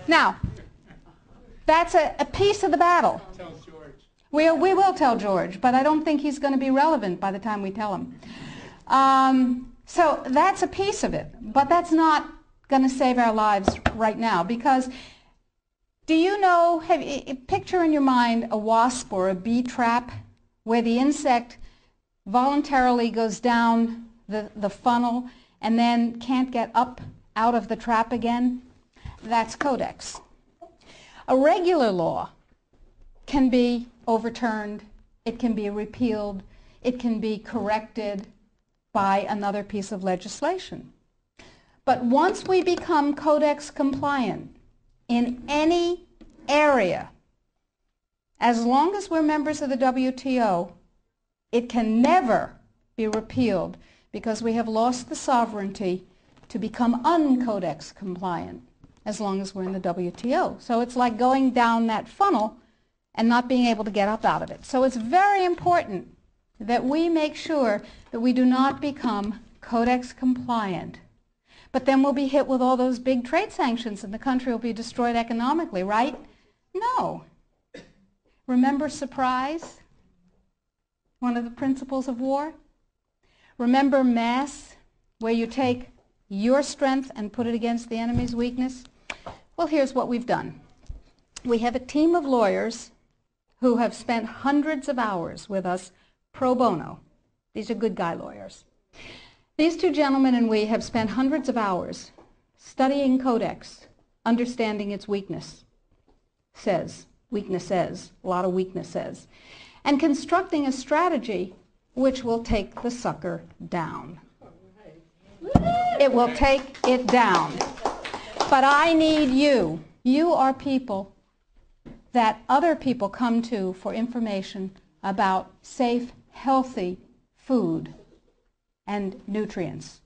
Now, that's a piece of the battle. Tell George. We will tell George, but I don't think he's going to be relevant by the time we tell him. So that's a piece of it, but that's not going to save our lives right now, because do you know, picture in your mind a wasp or a bee trap where the insect voluntarily goes down the funnel and then can't get up out of the trap again? That's Codex. A regular law can be overturned, it can be repealed, it can be corrected by another piece of legislation. But once we become Codex compliant in any area, as long as we're members of the WTO, it can never be repealed, because we have lost the sovereignty to become un-Codex compliant as long as we're in the WTO. So it's like going down that funnel and not being able to get up out of it. So it's very important that we make sure that we do not become Codex compliant. But then we'll be hit with all those big trade sanctions and the country will be destroyed economically, right? No. Remember surprise? One of the principles of war? Remember mass, where you take your strength and put it against the enemy's weakness? Well, here's what we've done. We have a team of lawyers who have spent hundreds of hours with us pro bono. These are good guy lawyers. These two gentlemen and we have spent hundreds of hours studying Codex, understanding its weaknesses, a lot of weaknesses, and constructing a strategy which will take the sucker down. It will take it down. But I need you. You are people that other people come to for information about safe, healthy food and nutrients.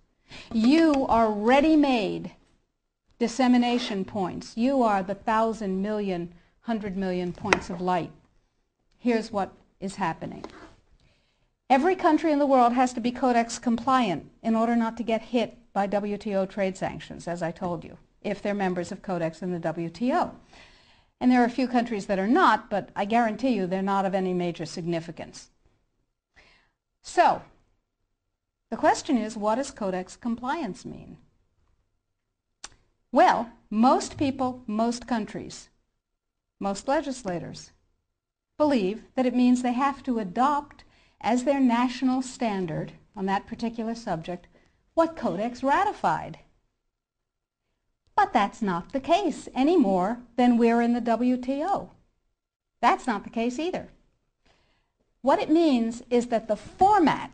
You are ready-made dissemination points. You are the 1,000 million, 100 million points of light. Here's what is happening. Every country in the world has to be Codex compliant in order not to get hit by WTO trade sanctions, as I told you, if they're members of Codex in the WTO. And there are a few countries that are not, but I guarantee you they're not of any major significance. So, the question is, what does Codex compliance mean? Well, most people, most countries, most legislators believe that it means they have to adopt as their national standard on that particular subject what Codex ratified. But that's not the case any more than we're in the WTO. That's not the case either. What it means is that the format,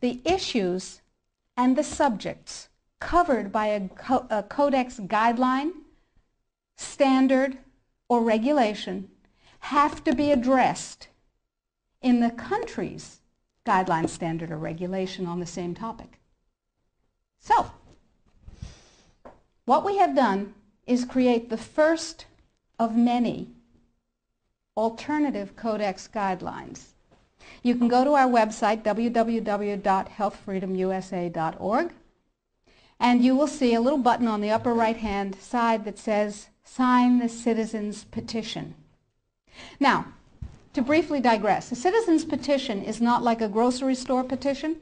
the issues, and the subjects covered by a Codex guideline, standard, or regulation have to be addressed in the country's guideline, standard, or regulation on the same topic. So, what we have done is create the first of many alternative Codex guidelines. You can go to our website, www.healthfreedomusa.org, and you will see a little button on the upper right-hand side that says, Sign the Citizen's Petition. Now, to briefly digress, a citizen's petition is not like a grocery store petition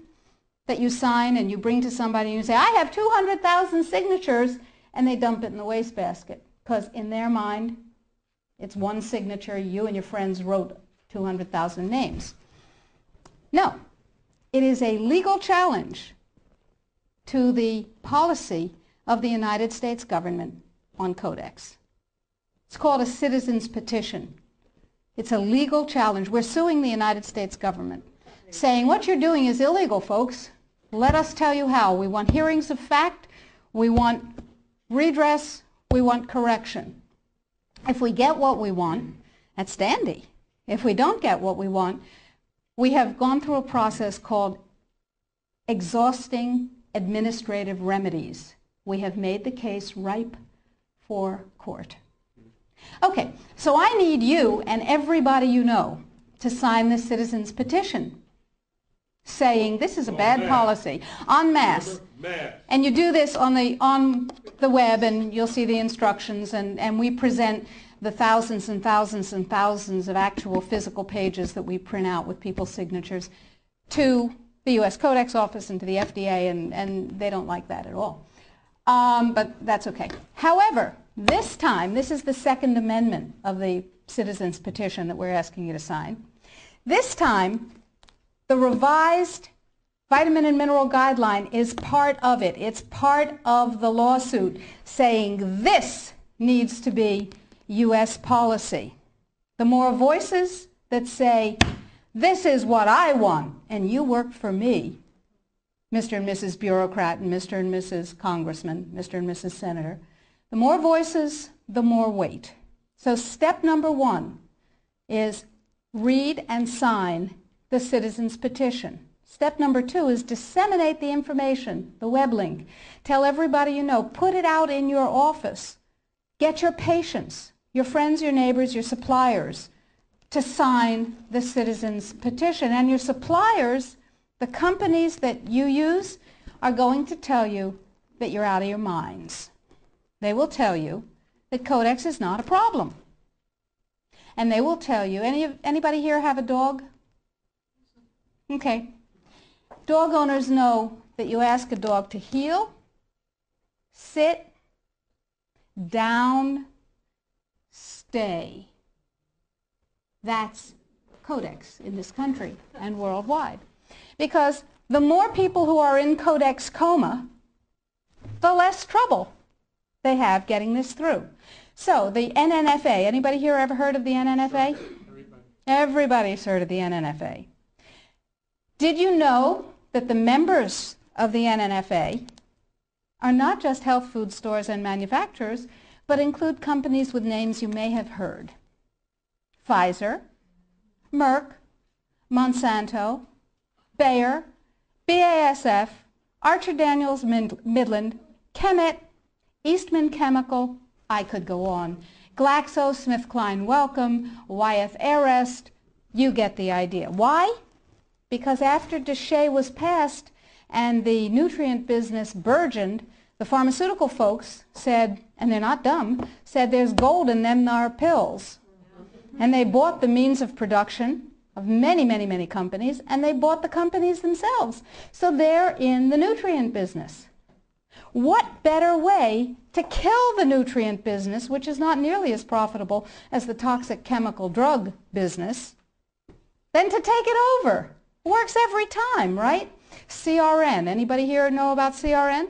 that you sign and you bring to somebody and you say, I have 200,000 signatures, and they dump it in the wastebasket, because in their mind, it's one signature, you and your friends wrote 200,000 names. No, it is a legal challenge to the policy of the United States government on Codex. It's called a citizen's petition. It's a legal challenge. We're suing the United States government, saying what you're doing is illegal, folks. Let us tell you how. We want hearings of fact. We want redress. We want correction. If we get what we want, that's dandy. If we don't get what we want, we have gone through a process called exhausting administrative remedies. We have made the case ripe for court. Okay, so I need you and everybody you know to sign this citizen's petition. saying this is a bad policy, en masse. And you do this on the web, and you'll see the instructions, and we present the thousands and thousands and thousands of actual physical pages that we print out with people's signatures to the U.S. Codex office and to the FDA, and they don't like that at all. But that's okay. However, this time, this is the Second Amendment of the Citizens Petition that we're asking you to sign. This time, the revised vitamin and mineral guideline is part of it. It's part of the lawsuit saying this needs to be U.S. policy. The more voices that say, this is what I want, and you work for me, Mr. and Mrs. Bureaucrat and Mr. and Mrs. Congressman, Mr. and Mrs. Senator, the more voices, the more weight. So step number one is read and sign the Citizens Petition. Step number two is disseminate the information, the web link. Tell everybody you know. Put it out in your office. Get your patients, your friends, your neighbors, your suppliers to sign the Citizens Petition. And your suppliers, the companies that you use, are going to tell you that you're out of your minds. They will tell you that Codex is not a problem. And they will tell you, anybody here have a dog? Okay. Dog owners know that you ask a dog to heel, sit, down, stay. That's Codex in this country and worldwide. Because the more people who are in Codex coma, the less trouble they have getting this through. So the NNFA, anybody here ever heard of the NNFA? Everybody's heard of the NNFA. Did you know that the members of the NNFA are not just health food stores and manufacturers, but include companies with names you may have heard? Pfizer, Merck, Monsanto, Bayer, BASF, Archer Daniels Midland, Chemet, Eastman Chemical, I could go on, GlaxoSmithKline Wellcome, Wyeth Airest, you get the idea. Why? Because after DSHEA was passed and the nutrient business burgeoned, the pharmaceutical folks said, and they're not dumb, said there's gold in them thar pills. And they bought the means of production of many, many, many companies, and they bought the companies themselves. So they're in the nutrient business. What better way to kill the nutrient business, which is not nearly as profitable as the toxic chemical drug business, than to take it over? Works every time, right? CRN. Anybody here know about CRN?